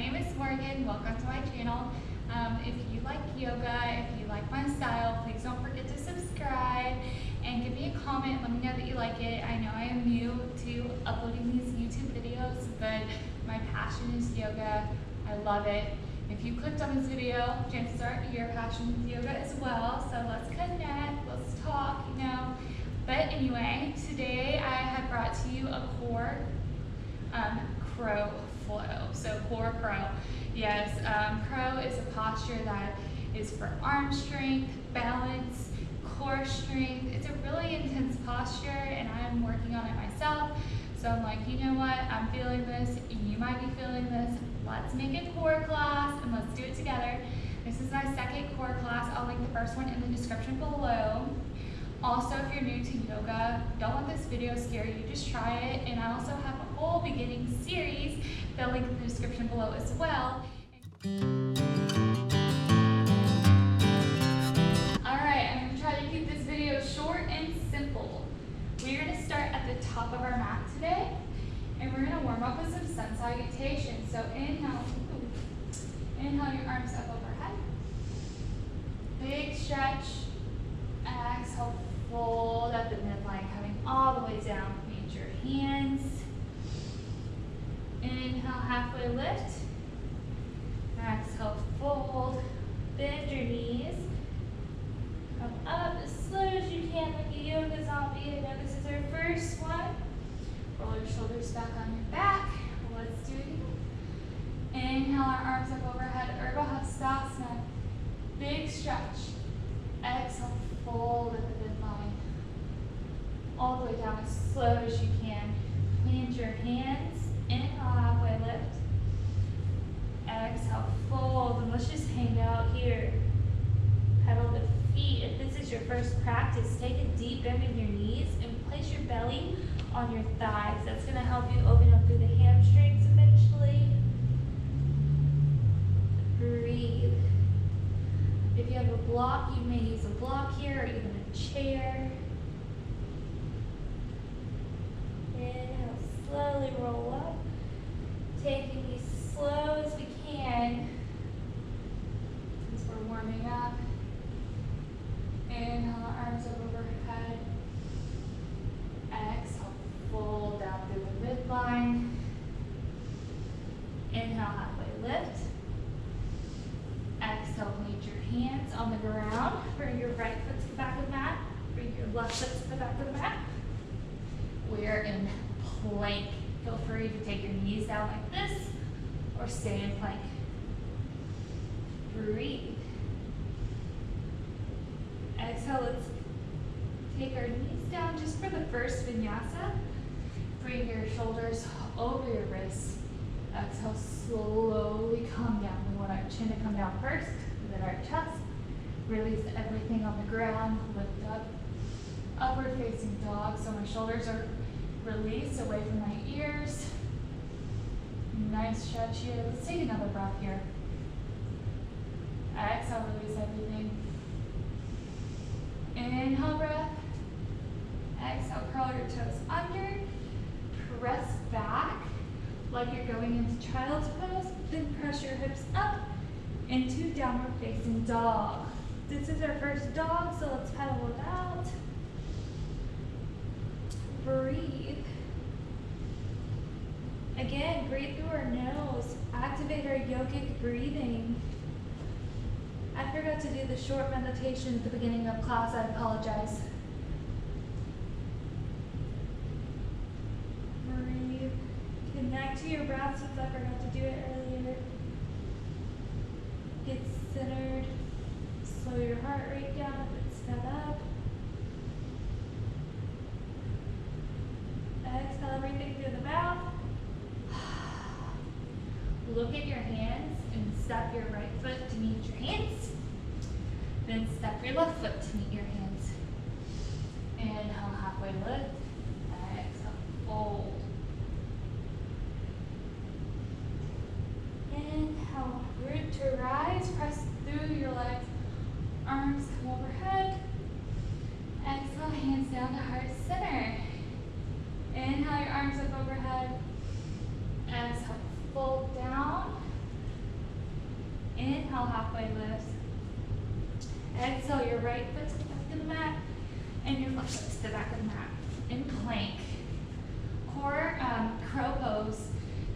name is Morgan. Welcome to my channel. If you like yoga, if you like my style, please don't forget to subscribe and give me a comment. Let me know that you like it. I know I am new to uploading these YouTube videos, but my passion is yoga. I love it. If you clicked on this video, chances are your passion is yoga as well. So let's connect, let's talk, you know. But anyway, today I have brought to you a core crow flow. So core crow. Yes, crow is a posture that is for arm strength, balance, core strength. It's a really intense posture and I'm working on it myself. So I'm like, you know what, I'm feeling this, you might be feeling this. Let's make a core class and let's do it together. This is my second core class. I'll link the first one in the description below. Also, if you're new to yoga, don't let this video scare you, just try it. And I also have a whole beginning series that I'll link in the description below as well. Alright, I'm going to try to keep this video short and simple. We're going to start at the top of our mat today, and we're going to warm up with some sun salutation. So inhale, inhale your arms up overhead. Big stretch. Exhale, fold at the midline, coming all the way down. Meet your hands. Inhale, halfway lift. Exhale, fold. Bend your knees. Come up as slow as you can like a yoga zombie. I know this is our first one. Roll your shoulders back on your back. Let's do it again. Inhale, our arms up overhead. Urdhva Hastasana. Big stretch. Exhale, fold at the midline. All the way down as slow as you can. Plant your hands. Inhale, halfway lift. Exhale, fold. And let's just hang out here. Pedal the feet. If this is your first practice, take a deep bend in your knees and place your belly on your thighs. That's going to help you open up through the hamstrings eventually. Breathe. If you have a block, you may use a block here or even a chair. Inhale, slowly roll up. Taking these slow as we can since we're warming up. Inhale, arms up overhead. Exhale, fold down through the midline. Inhale, halfway lift. Exhale, plant your hands on the ground. Bring your right foot to the back of the mat. Bring your left foot to the back of the mat. We're in plank. Feel free to take your knees down like this or stay in plank. Breathe. Exhale, let's take our knees down just for the first vinyasa. Bring your shoulders over your wrists. Exhale, slowly come down. We want our chin to come down first, then our chest. Release everything on the ground. Lift up. Upward facing dog. So my shoulders are released away from my ears. Nice stretch here. Let's take another breath here. Exhale, release everything. Inhale, breath. Exhale, curl your toes under. Press back like you're going into child's pose. Then press your hips up into downward facing dog. This is our first dog, so let's pedal it out. Breathe. Again, breathe through our nose. Activate our yogic breathing. I forgot to do the short meditation at the beginning of class. I apologize. Breathe. Connect to your breath since I forgot to do it earlier. Get centered. Slow your heart rate down if it's sped up. Exhale everything through the mouth. Look at your hands and step your right foot to meet your hands. Then step your left foot to meet your hands. Inhale, halfway lift. Exhale, fold. Inhale, root to rise. Press through your legs. Arms come overhead. Exhale, hands down to heart center. Inhale, your arms up overhead. Exhale, fold down. halfway lift. Exhale, your right foot to the back of the mat, and your left foot to the back of the mat. In plank. Core crow pose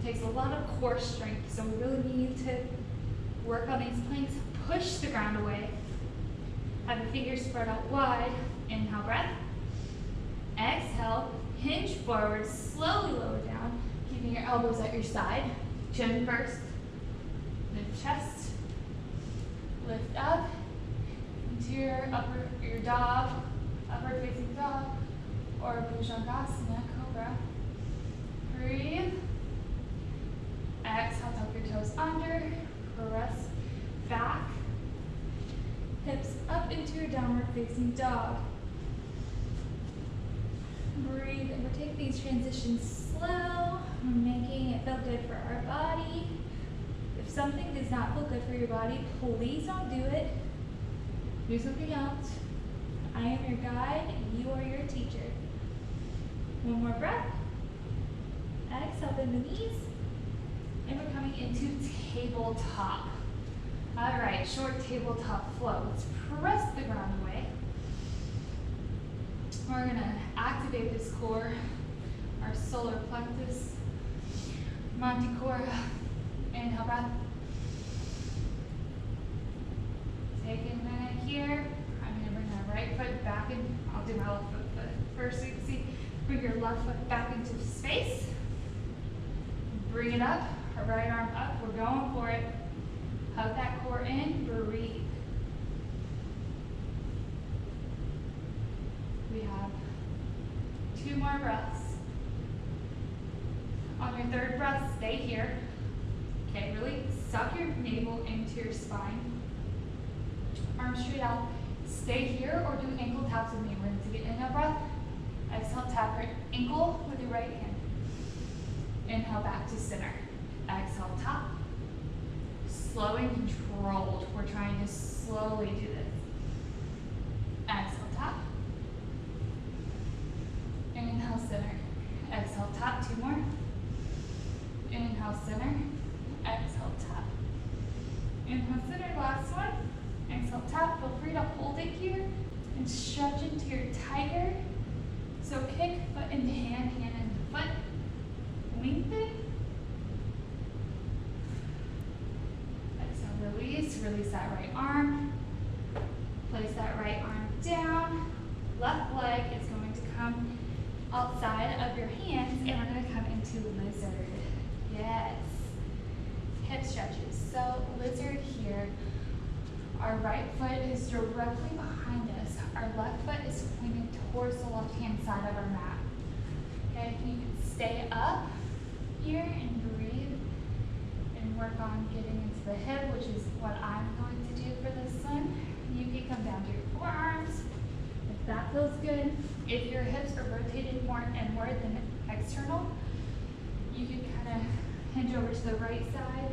takes a lot of core strength, so we really need to work on these planks. Push the ground away. Have your fingers spread out wide. Inhale, breath. Exhale, hinge forward, slowly lower down, keeping your elbows at your side. Chin first, then chest. Lift up into your dog, upward facing dog, or Bhujangasana, cobra. Breathe. Exhale, tuck your toes under, press back. Hips up into your downward facing dog. Breathe, and we're taking these transitions slow. We're making it feel good for our body. If something does not feel good for your body, please don't do it. Do something else. I am your guide, and you are your teacher. One more breath. Exhale, bend the knees. And we're coming into tabletop. All right, short tabletop flow. Let's press the ground away. We're gonna activate this core, our solar plexus, manticora. Inhale, breath. Take a minute here. I'm gonna bring my right foot back in. I'll do my left foot first so you can see. Bring your left foot back into space. Bring it up, our right arm up. We're going for it. Hug that core in, breathe. We have 2 more breaths. On your third breath, stay here. Okay, really suck your navel into your spine. Arms straight out. Stay here or do ankle taps with me. We're going to get in a breath. Exhale, tap your ankle with your right hand. Inhale, back to center. Exhale, top. Slow and controlled. We're trying to slowly do this. Exhale, top. Inhale, center. Exhale, top. 2 more. Inhale, center. Exhale, top. Inhale, center. Last one. Exhale, top. Feel free to hold it here and stretch into your tiger. So kick foot into hand, hand into foot. Lengthen. Exhale, release. Release that right arm. Place that right arm down. Left leg is going to come outside of your hands, and we're going to come into lizard. Yes. Hip stretches. So lizard here. Our right foot is directly behind us. Our left foot is pointed towards the left-hand side of our mat. Okay, you can stay up here and breathe and work on getting into the hip, which is what I'm going to do for this one. You can come down to your forearms if that feels good. If your hips are rotated more inward than external, you can kind of hinge over to the right side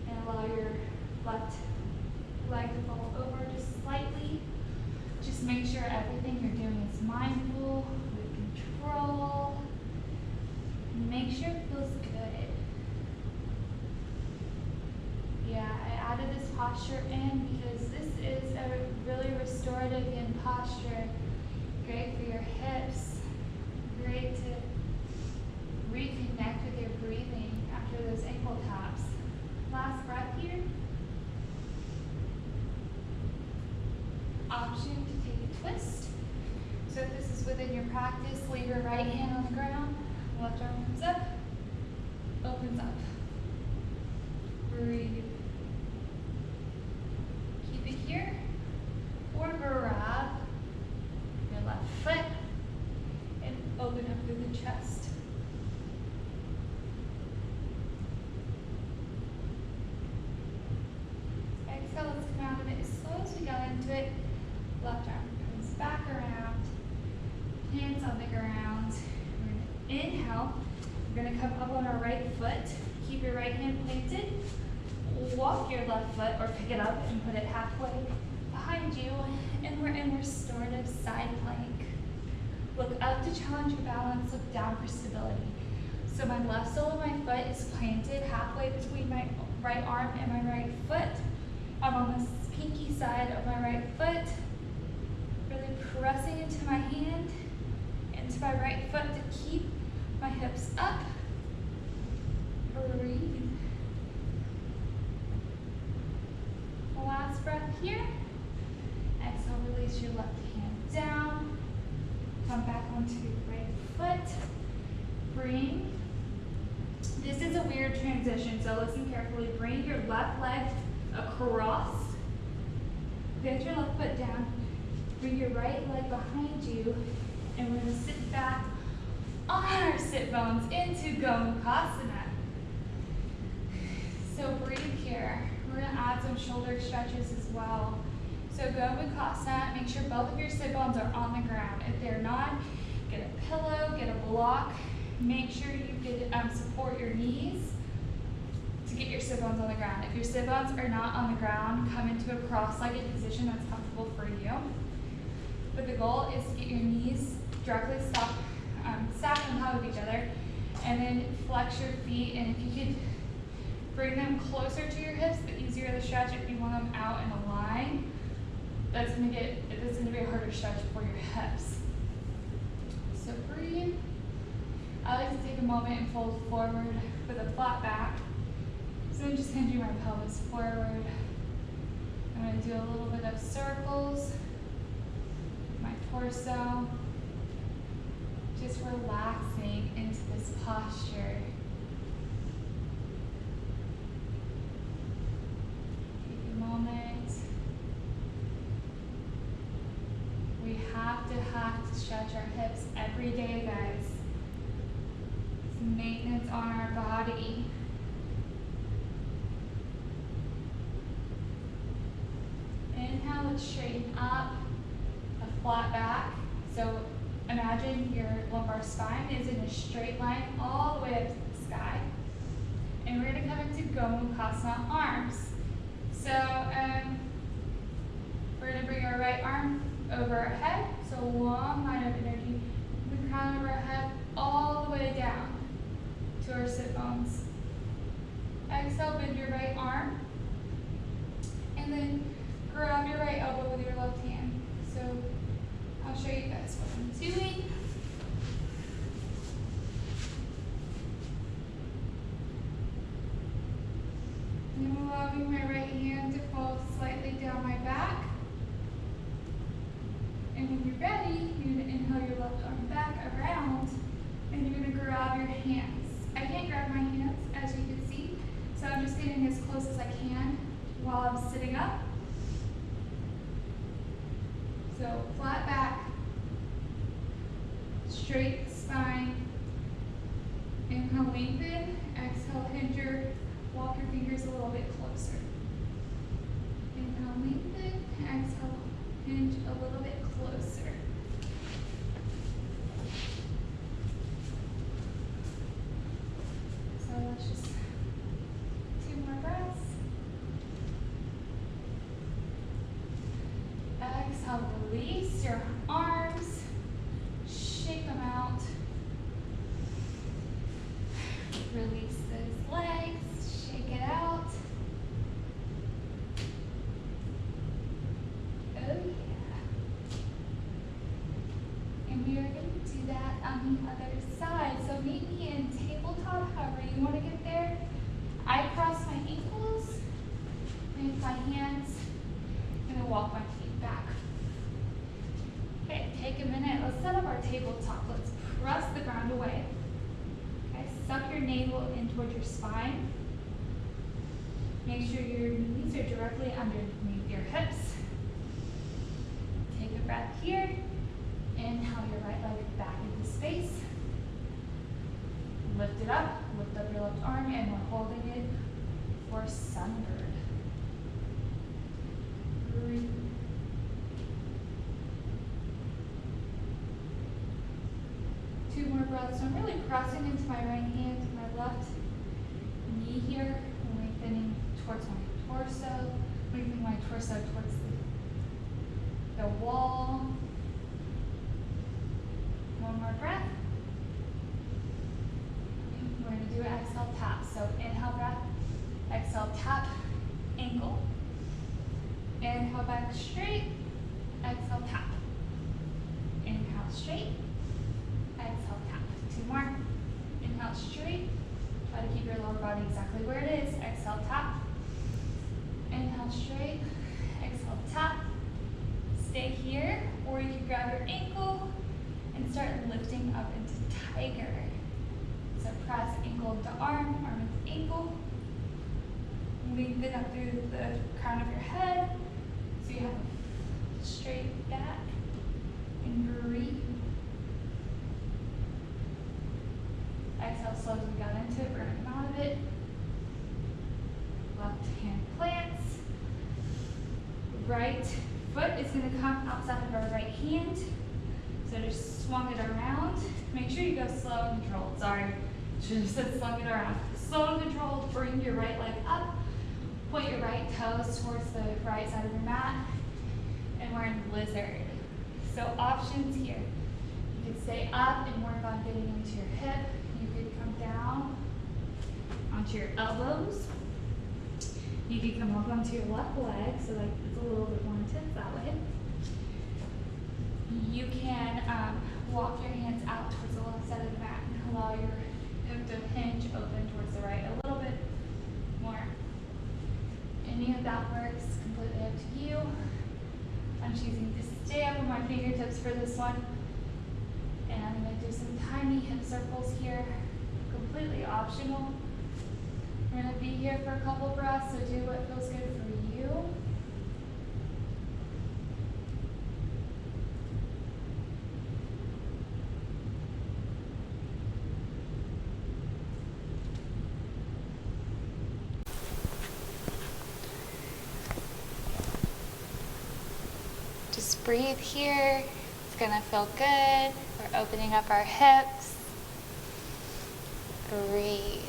and allow your left leg to fall over just slightly. Just make sure everything you're doing is mindful, with control. Make sure it feels good. Yeah, I added this posture in because this is a really restorative in posture. Great for your hips. Great to reconnect with your breathing after those ankle taps. Last breath here. Option to take a twist. So if this is within your practice, leave your right hand on the ground. Left arm comes up, opens up. Breathe. Keep it here. Or grab your left foot and open up through the chest. Exhale, let's come out of it as slow as we got into it. Left arm comes back around. Hands on the ground. We're going to inhale. We're going to come up on our right foot. Keep your right hand planted. Walk your left foot or pick it up and put it halfway behind you. And we're in restorative side plank. Look up to challenge your balance. Look down for stability. So my left sole of my foot is planted halfway between my right arm and my right foot. I'm on this pinky side of my right foot, really pressing into my hand, into my right foot to keep my hips up. Breathe. Last breath here. Exhale, release your left hand down. Come back onto your right foot. Bring. This is a weird transition, so listen carefully. Bring your left leg across. Get your left foot down. Bring your right leg behind you, and we're going to sit back on our sit bones into Gomukhasana. So breathe here. We're going to add some shoulder stretches as well. So Gomukhasana, make sure both of your sit bones are on the ground. If they're not, get a pillow, get a block. Make sure you get support your knees to get your sit bones on the ground. If your sit bones are not on the ground, come into a cross-legged position that's comfortable for you. But the goal is to get your knees directly stacked on top of each other, and then flex your feet. And if you could bring them closer to your hips, the easier the stretch. If you want them out in a line, that's going to be a harder stretch for your hips. So breathe. I like to take a moment and fold forward with a flat back. So I'm just hinging my pelvis forward. I'm going to do a little bit of circles, my torso, just relaxing into this posture. Take a moment. We have to stretch our hips every day, guys. It's maintenance on our body. Inhale, let's straighten up, a flat back. So imagine your lumbar spine is in a straight line all the way up to the sky. And we're going to come into Gomukhasana arms. So we're going to bring our right arm over our head. So a long line of energy from the crown of our head all the way down to our sit bones. Exhale, bend your right arm. And then grab your right elbow with your left hand. So I'll show you guys what I'm doing. And I'm allowing my right hand to fall slightly down my back. And when you're ready, you're going to inhale your left arm back around, and you're going to grab your hands. I can't grab my hands, as you can see, so I'm just getting as close as I can while I'm sitting up. So flat back, straight spine. Inhale, lengthen. Exhale, walk your fingers a little bit closer. Inhale, lengthen. Exhale, hinge a little bit closer. So let's just 2 more breaths. Exhale, release your arms, shake them out. Release those legs, shake it out. Oh yeah. And we are going to do that on the other side. So meet me in tabletop, however you want to get there. I cross my ankles, make my hands, and then walk my feet back. Okay, take a minute. Let's set up our tabletop. Let's press the ground away. Okay, suck your navel in towards your spine. Make sure your knees are directly underneath your hips. Take a breath here. Inhale your right leg back into space. Lift it up, lift up your left arm, and we're holding it for sunbird. Breathe. Two more breaths. So I'm really pressing into my right hand to my left knee here, lengthening towards my torso, lengthening my torso towards the wall. One more breath. We're going to do an exhale tap. So inhale breath, exhale tap, ankle. Inhale back straight. Exhale, tap. Inhale straight. Exhale, tap. 2 more. Inhale straight. Try to keep your lower body exactly where it is. Exhale, tap. Inhale straight. Exhale, tap. Stay here, or you can grab your ankle and start lifting up into tiger. So press ankle into arm, arm into ankle. Lengthen up through the crown of your head, so you have a straight back, and breathe. Exhale, slow as we got into it, we're gonna come out of it. Left hand plants. Right foot is gonna come outside of our right hand. So just swung it around. Make sure you go slow and controlled. Sorry, should have said slung it around. Slow and controlled, bring your right leg up. Point your right toes towards the right side of your mat. And we're in lizard. So options here. You could stay up and work on getting into your hip. You could come down onto your elbows. You could come up onto your left leg, so like it's a little bit more intense that way. You can walk your hands out towards the left side of the mat and allow your hip to hinge open towards the right a little bit more. Any of that works, completely up to you. I'm choosing to stay up on my fingertips for this one. And I'm going to do some tiny hip circles here, completely optional. We're going to be here for a couple breaths, so do what feels good for you. Just breathe here. It's going to feel good. We're opening up our hips. Breathe.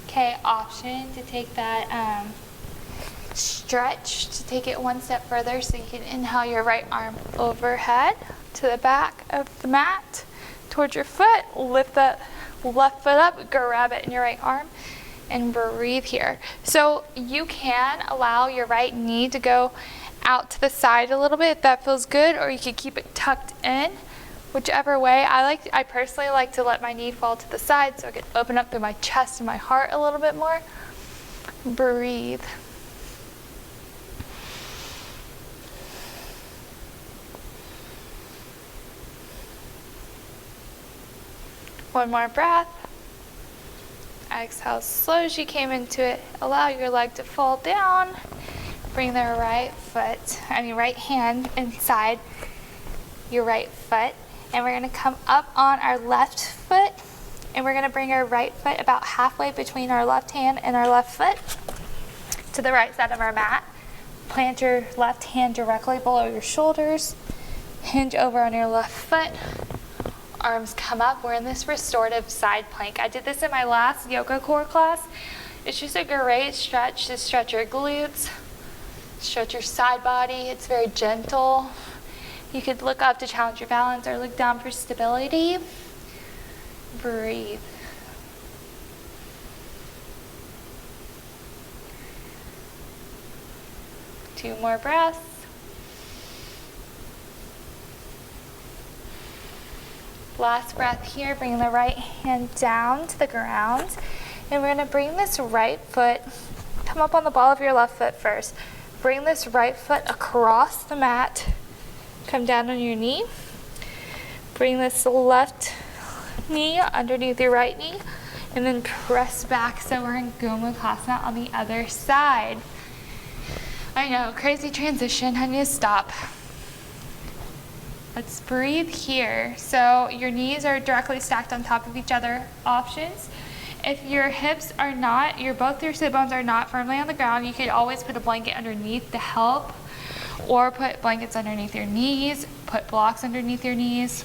Okay, option to take that stretch, to take it one step further, so you can inhale your right arm overhead to the back of the mat towards your foot. Lift the left foot up, grab it in your right arm, and breathe here. So you can allow your right knee to go out to the side a little bit if that feels good, or you can keep it tucked in. Whichever way. I personally like to let my knee fall to the side so I can open up through my chest and my heart a little bit more. Breathe. One more breath. Exhale slow as you came into it. Allow your leg to fall down. Bring the right hand inside your right foot. And we're going to come up on our left foot, and we're going to bring our right foot about halfway between our left hand and our left foot to the right side of our mat. Plant your left hand directly below your shoulders. Hinge over on your left foot. Arms come up. We're in this restorative side plank. I did this in my last yoga core class. It's just a great stretch to stretch your glutes, stretch your side body. It's very gentle. You could look up to challenge your balance or look down for stability. Breathe. Two more breaths. Last breath here. Bring the right hand down to the ground. And we're going to bring this right foot, come up on the ball of your left foot first. Bring this right foot across the mat. Come down on your knee. Bring this left knee underneath your right knee, and then press back so we're in Gomukhasana on the other side. I know, crazy transition. I need to stop. Let's breathe here. So your knees are directly stacked on top of each other. Options. If your hips are not, both your sit bones are not firmly on the ground, you could always put a blanket underneath to help. Or put blankets underneath your knees, put blocks underneath your knees.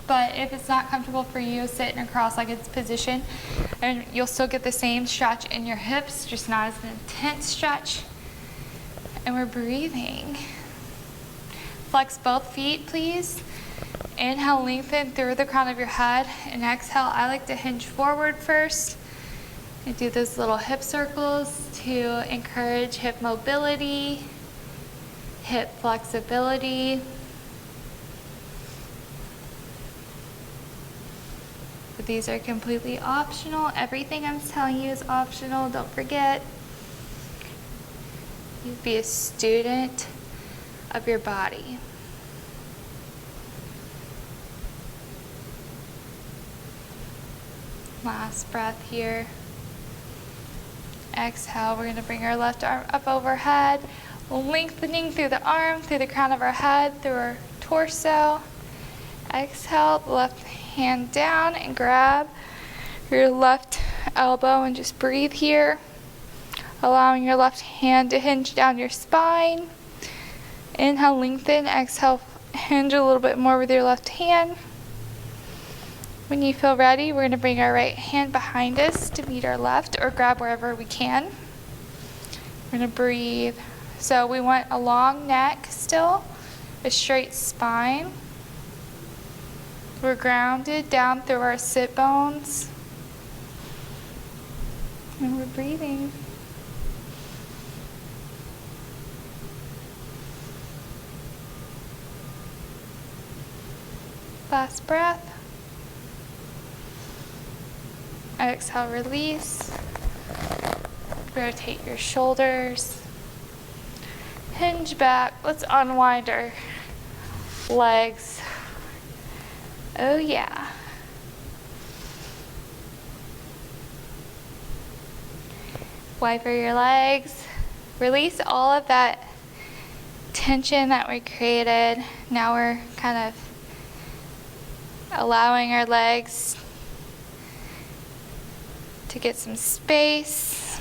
But if it's not comfortable for you, sit in a cross-legged position, and you'll still get the same stretch in your hips, just not as an intense stretch. And we're breathing. Flex both feet, please. Inhale, lengthen through the crown of your head, and exhale, I like to hinge forward first and do those little hip circles to encourage hip mobility, hip flexibility. But these are completely optional. Everything I'm telling you is optional, don't forget. You be a student of your body. Last breath here. Exhale, we're going to bring our left arm up overhead, lengthening through the arm, through the crown of our head, through our torso. Exhale, the left hand down and grab your left elbow and just breathe here, allowing your left hand to hinge down your spine. Inhale, lengthen. Exhale, hinge a little bit more with your left hand. When you feel ready, we're going to bring our right hand behind us to meet our left, or grab wherever we can. We're going to breathe. So we want a long neck still, a straight spine. We're grounded down through our sit bones. And we're breathing. Last breath. Exhale, release. Rotate your shoulders. Hinge back. Let's unwind our legs. Oh yeah. Wiper your legs. Release all of that tension that we created. Now we're kind of allowing our legs to get some space,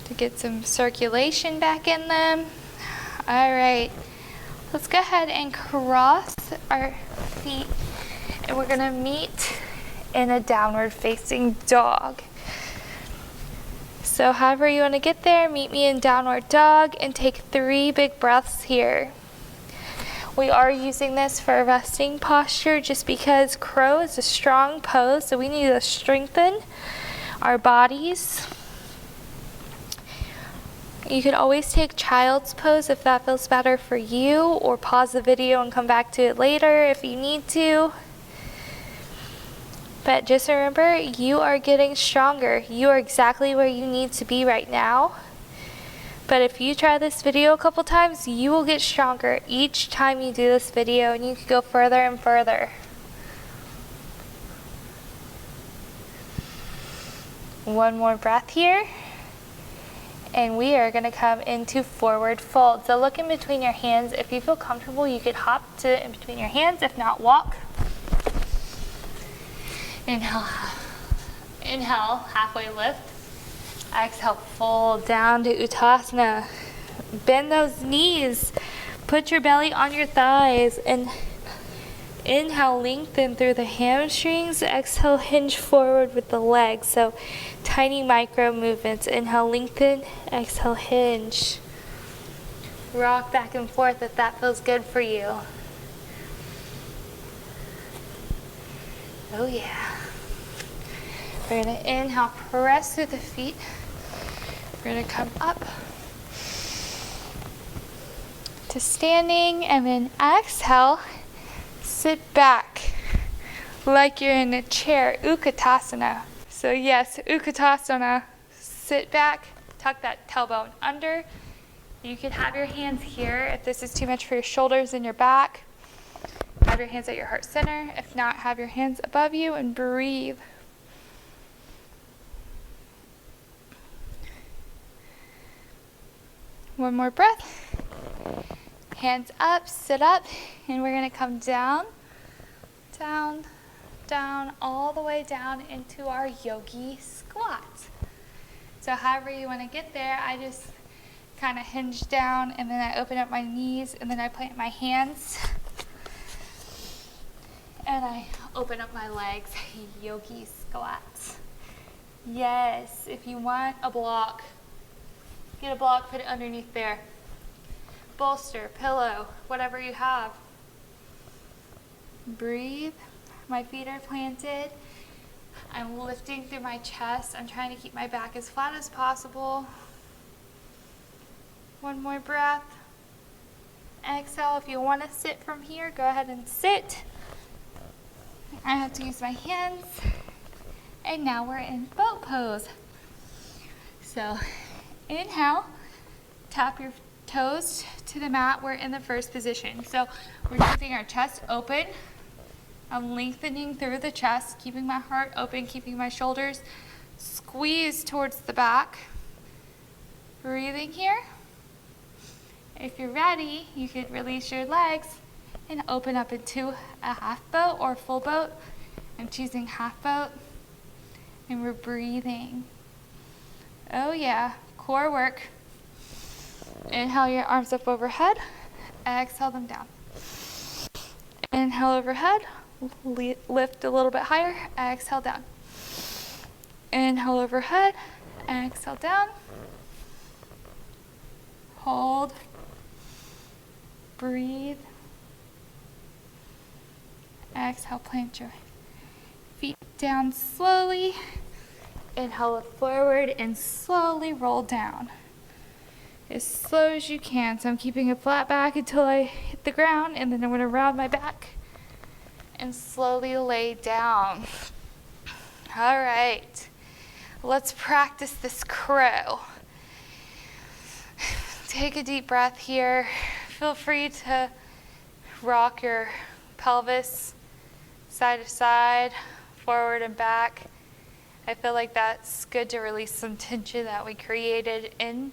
to get some circulation back in them. All right, let's go ahead and cross our feet, and we're gonna meet in a downward facing dog. So however you wanna get there, meet me in downward dog and take 3 big breaths here. We are using this for a resting posture just because crow is a strong pose, so we need to strengthen our bodies. You could always take child's pose if that feels better for you, or pause the video and come back to it later if you need to. But just remember, you are getting stronger. You are exactly where you need to be right now. But if you try this video a couple times, you will get stronger each time you do this video, and you can go further and further. One more breath here. And we are going to come into forward fold. So look in between your hands. If you feel comfortable, you could hop to in between your hands. If not, walk. Inhale. Inhale, halfway lift. Exhale, fold down to Uttanasana. Bend those knees. Put your belly on your thighs. And inhale, lengthen through the hamstrings. Exhale, hinge forward with the legs. So tiny micro movements. Inhale, lengthen. Exhale, hinge. Rock back and forth if that feels good for you. Oh yeah. We're going to inhale, press through the feet. We're going to come up to standing, and then exhale, sit back like you're in a chair, Uttanasana. So yes, Uttanasana, sit back, tuck that tailbone under. You can have your hands here if this is too much for your shoulders and your back. Have your hands at your heart center. If not, have your hands above you and breathe. One more breath. Hands up, sit up, and we're going to come down, down, down, all the way down into our yogi squat. So however you want to get there, I just kind of hinge down, and then I open up my knees, and then I plant my hands, and I open up my legs, yogi squats. Yes, if you want a block, get a block, put it underneath there. Bolster, pillow, whatever you have. Breathe. My feet are planted. I'm lifting through my chest. I'm trying to keep my back as flat as possible. One more breath. Exhale. If you want to sit from here, go ahead and sit. I have to use my hands. And now we're in boat pose. So inhale, tap your toes to the mat. We're in the first position. So we're keeping our chest open. I'm lengthening through the chest, keeping my heart open, keeping my shoulders squeezed towards the back. Breathing here. If you're ready, you could release your legs and open up into a half boat or full boat. I'm choosing half boat. And we're breathing. Oh yeah, core work. Inhale your arms up overhead. Exhale them down. Inhale overhead. Lift a little bit higher. Exhale down. Inhale overhead. Exhale down. Hold. Breathe. Exhale, plant your feet down slowly. Inhale, look forward and slowly roll down. As slow as you can. So I'm keeping a flat back until I hit the ground, and then I'm going to round my back and slowly lay down. All right. Let's practice this crow. Take a deep breath here. Feel free to rock your pelvis side to side, forward and back. I feel like that's good to release some tension that we created in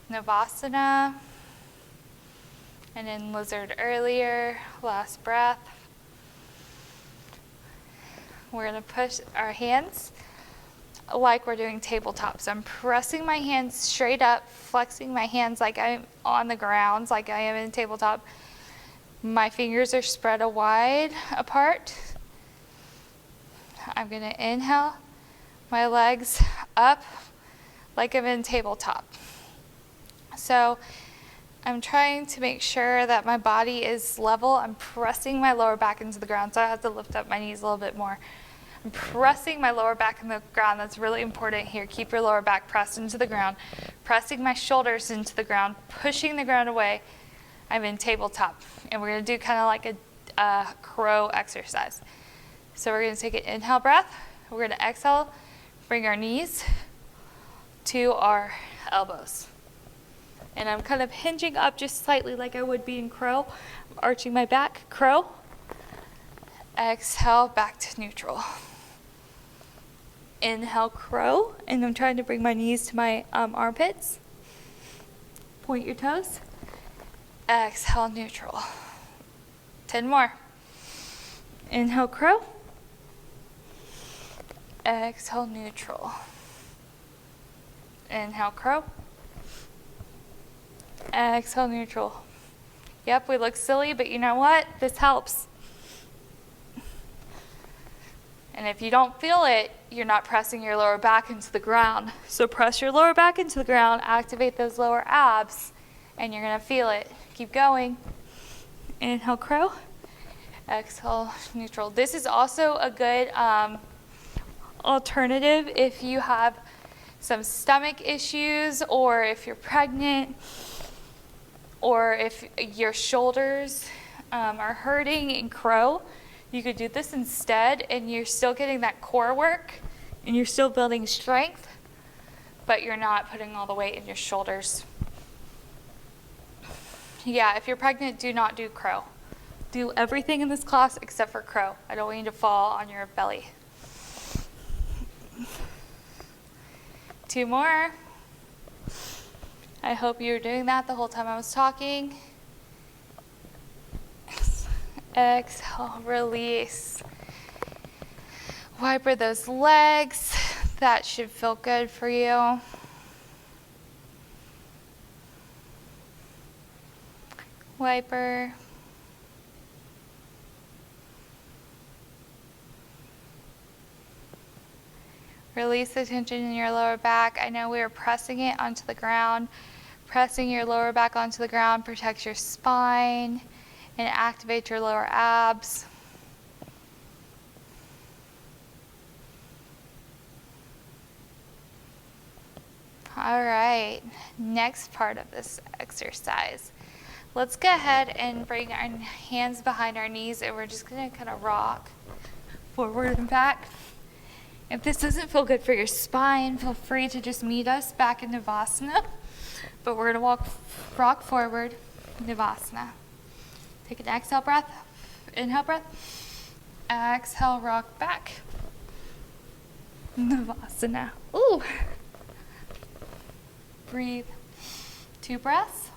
Navasana and in lizard earlier. Last breath. We're going to push our hands like we're doing tabletop. So I'm pressing my hands straight up, flexing my hands like I'm on the ground, like I am in tabletop. My fingers are spread wide apart. I'm going to inhale my legs up like I'm in tabletop. So I'm trying to make sure that my body is level. I'm pressing my lower back into the ground, so I have to lift up my knees a little bit more. I'm pressing my lower back in the ground. That's really important here. Keep your lower back pressed into the ground. Pressing my shoulders into the ground, pushing the ground away. I'm in tabletop. And we're going to do kind of like a crow exercise. So we're going to take an inhale breath. We're going to exhale, bring our knees to our elbows. And I'm kind of hinging up just slightly like I would be in crow. I'm arching my back, crow. Exhale, back to neutral. Inhale, crow. And I'm trying to bring my knees to my armpits. Point your toes. Exhale, neutral. 10 more. Inhale, crow. Exhale, neutral. Inhale, crow. Exhale, neutral. Yep, we look silly, but you know what? This helps. And if you don't feel it, you're not pressing your lower back into the ground. So press your lower back into the ground, activate those lower abs, and you're going to feel it. Keep going. Inhale, crow. Exhale, neutral. This is also a good alternative if you have some stomach issues, or if you're pregnant, or if your shoulders are hurting in crow. You could do this instead, and you're still getting that core work, and you're still building strength, but you're not putting all the weight in your shoulders. Yeah, if you're pregnant, do not do crow. Do everything in this class except for crow. I don't want you to fall on your belly. 2 more. I hope you were doing that the whole time I was talking. Exhale, release. Wiper those legs. That should feel good for you. Wiper. Release the tension in your lower back. I know we were pressing it onto the ground. Pressing your lower back onto the ground protects your spine and activate your lower abs. All right, next part of this exercise. Let's go ahead and bring our hands behind our knees, and we're just gonna kind of rock forward and back. If this doesn't feel good for your spine, feel free to just meet us back in Navasana. But we're gonna rock forward, Navasana. Take an exhale breath, inhale breath, exhale, rock back, Navasana. Ooh. Breathe. 2 breaths.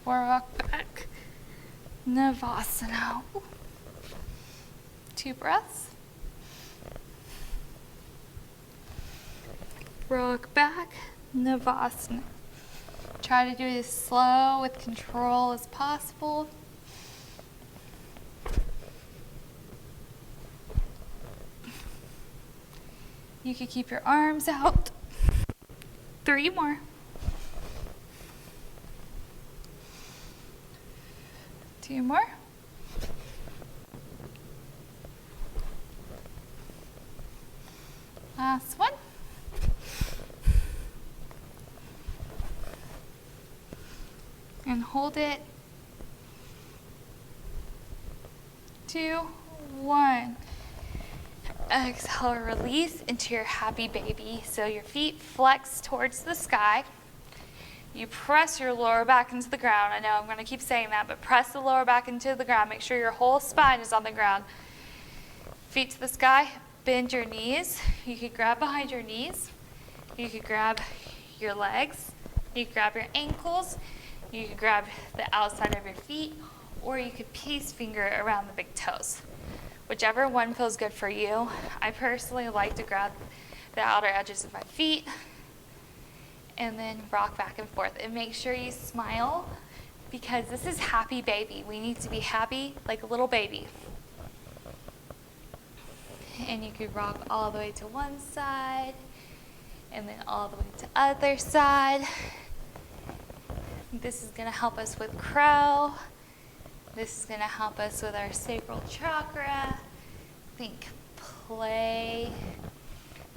Rock back. Navasana. 2 breaths. Rock back. Navasana. Try to do it as slow with control as possible. You can keep your arms out. 3 more. 2 more. Last one. And hold it. 2, 1. Exhale, release into your happy baby. So your feet flex towards the sky. You press your lower back into the ground. I know I'm going to keep saying that, but press the lower back into the ground. Make sure your whole spine is on the ground. Feet to the sky. Bend your knees. You could grab behind your knees. You could grab your legs. You could grab your ankles. You could grab the outside of your feet, or you could peace finger around the big toes. Whichever one feels good for you. I personally like to grab the outer edges of my feet and then rock back and forth. And make sure you smile, because this is happy baby. We need to be happy like a little baby. And you could rock all the way to one side and then all the way to other side. This is going to help us with crow. This is going to help us with our sacral chakra. Think play.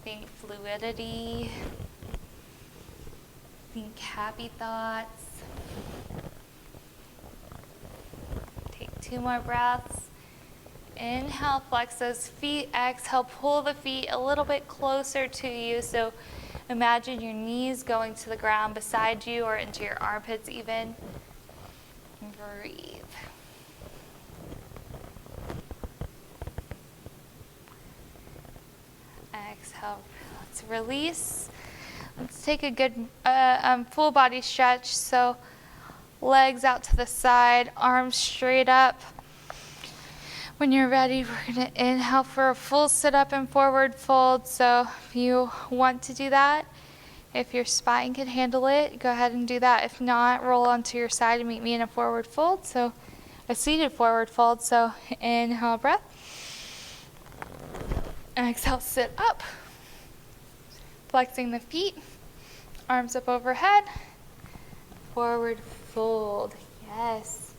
Think fluidity. Think happy thoughts. Take 2 more breaths. Inhale, flex those feet. Exhale, pull the feet a little bit closer to you. So imagine your knees going to the ground beside you or into your armpits even. Breathe. Exhale, let's release. Let's take a good full body stretch. So legs out to the side, arms straight up. When you're ready, we're going to inhale for a full sit up and forward fold. So if you want to do that, if your spine can handle it, go ahead and do that. If not, roll onto your side and meet me in a forward fold. So a seated forward fold. So inhale, breath. Exhale, sit up. Flexing the feet, arms up overhead, forward fold. Yes.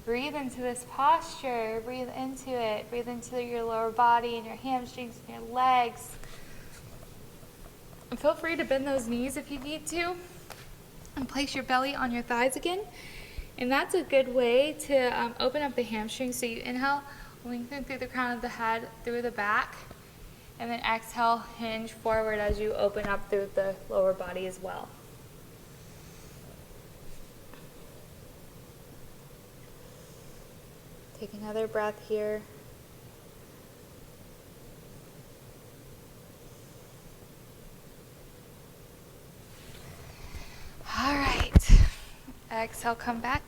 Breathe into this posture. Breathe into it. Breathe into your lower body and your hamstrings and your legs. And feel free to bend those knees if you need to. And place your belly on your thighs again. And that's a good way to open up the hamstrings. So you inhale, lengthen through the crown of the head, through the back. And then exhale, hinge forward as you open up through the lower body as well. Take another breath here. All right. Exhale, come back.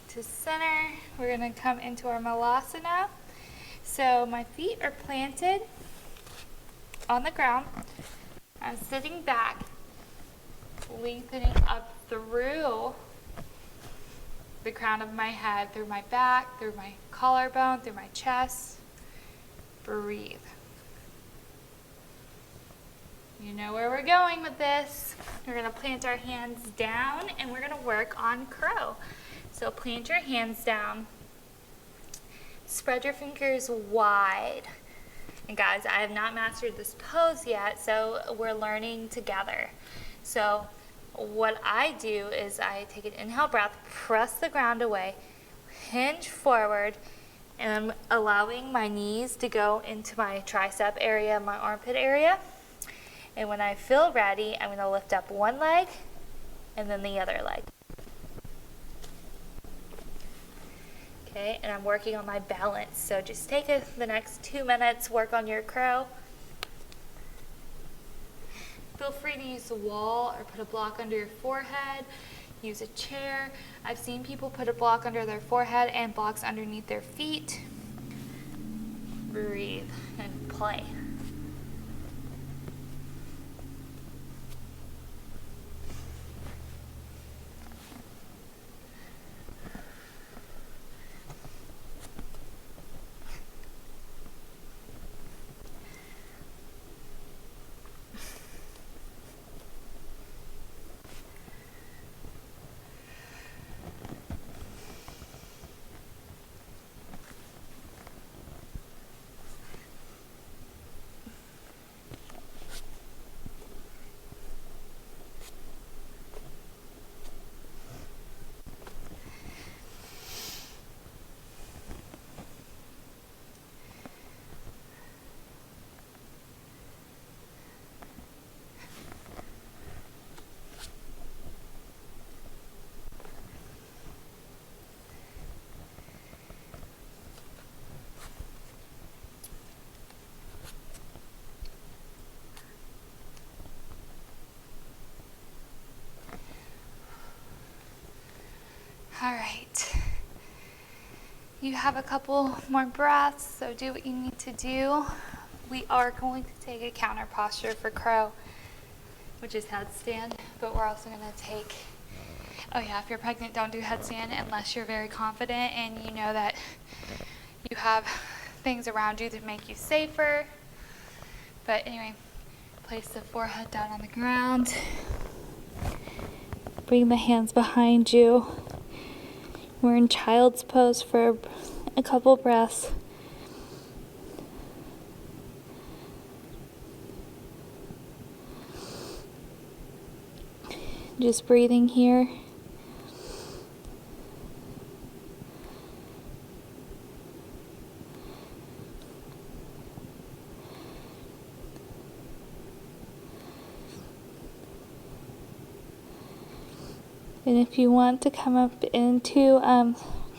To center, we're going to come into our malasana. So my feet are planted on the ground. I'm sitting back, lengthening up through the crown of my head, through my back, through my collarbone, through my chest. Breathe. You know where we're going with this. We're gonna plant our hands down and we're gonna work on crow. So plant your hands down. Spread your fingers wide. And guys, I have not mastered this pose yet, so we're learning together. So what I do is I take an inhale breath, press the ground away, hinge forward, and I'm allowing my knees to go into my tricep area, my armpit area. And when I feel ready, I'm gonna lift up one leg and then the other leg. Okay, and I'm working on my balance. So just take the next 2 minutes, work on your crow. Feel free to use the wall or put a block under your forehead. Use a chair. I've seen people put a block under their forehead and blocks underneath their feet. Breathe and play. All right, you have a couple more breaths, so do what you need to do. We are going to take a counter posture for crow, which is headstand, but we're also gonna take, oh yeah, if you're pregnant, don't do headstand unless you're very confident and you know that you have things around you that make you safer. But anyway, place the forehead down on the ground. Bring the hands behind you. We're in child's pose for a couple breaths. Just breathing here. And if you want to come up into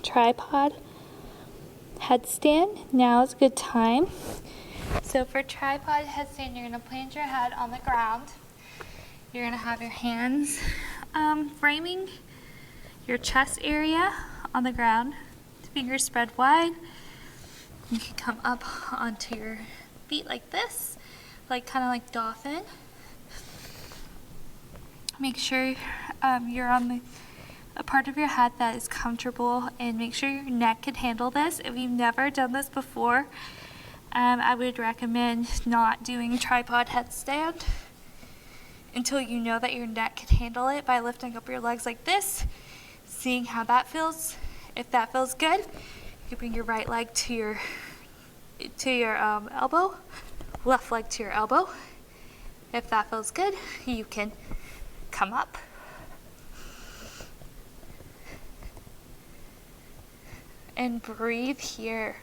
tripod headstand, now is a good time. So for tripod headstand, you're gonna plant your head on the ground. You're gonna have your hands framing your chest area on the ground. Fingers spread wide. You can come up onto your feet like this, kind of like dolphin. Make sure you're on a part of your head that is comfortable, and make sure your neck can handle this. If you've never done this before, I would recommend not doing tripod headstand until you know that your neck can handle it by lifting up your legs like this, seeing how that feels. If that feels good, you can bring your right leg to your elbow, left leg to your elbow. If that feels good, you can come up. And breathe here.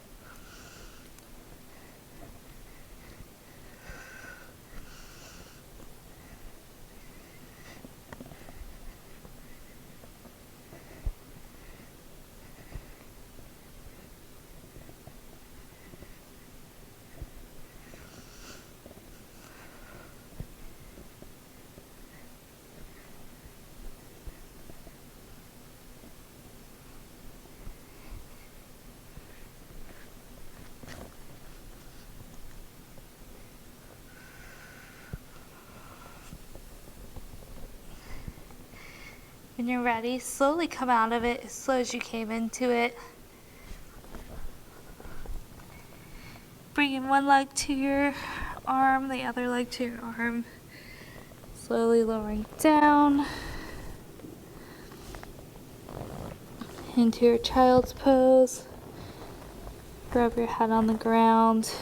When you're ready, slowly come out of it as slow as you came into it. Bringing one leg to your arm, the other leg to your arm. Slowly lowering down into your child's pose. Rub your head on the ground.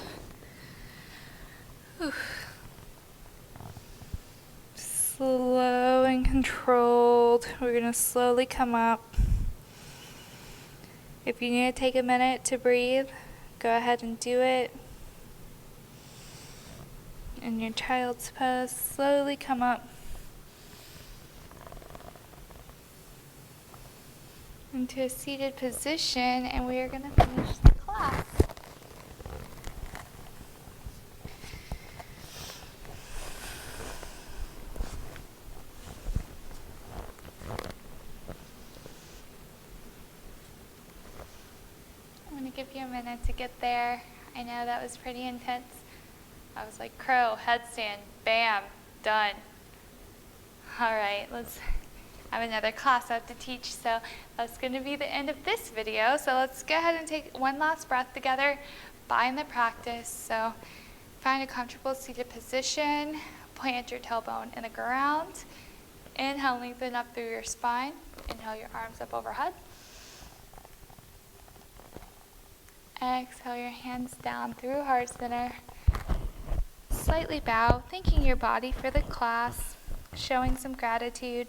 Slow and controlled. We're going to slowly come up. If you need to take a minute to breathe, go ahead and do it. In your child's pose, slowly come up into a seated position, and we are going to finish the class. I'm going to give you a minute to get there. I know that was pretty intense. I was like, crow, headstand, bam, done. All right, let's have another class I have to teach, so that's going to be the end of this video. So let's go ahead and take one last breath together, find the practice. So find a comfortable seated position, plant your tailbone in the ground. Inhale, lengthen up through your spine. Inhale, your arms up overhead. Exhale, your hands down through heart center. Slightly bow, thanking your body for the class, showing some gratitude.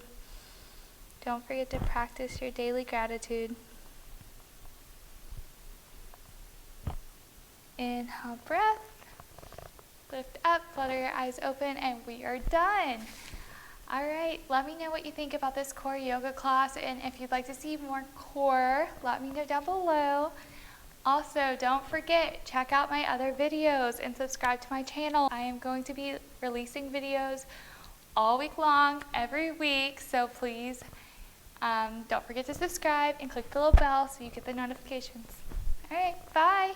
Don't forget to practice your daily gratitude. Inhale, breath. Lift up, flutter your eyes open, and we are done. All right, let me know what you think about this core yoga class, and if you'd like to see more core, let me know down below. Also, don't forget, check out my other videos and subscribe to my channel. I am going to be releasing videos all week long, every week, so please don't forget to subscribe and click the little bell so you get the notifications. All right, bye.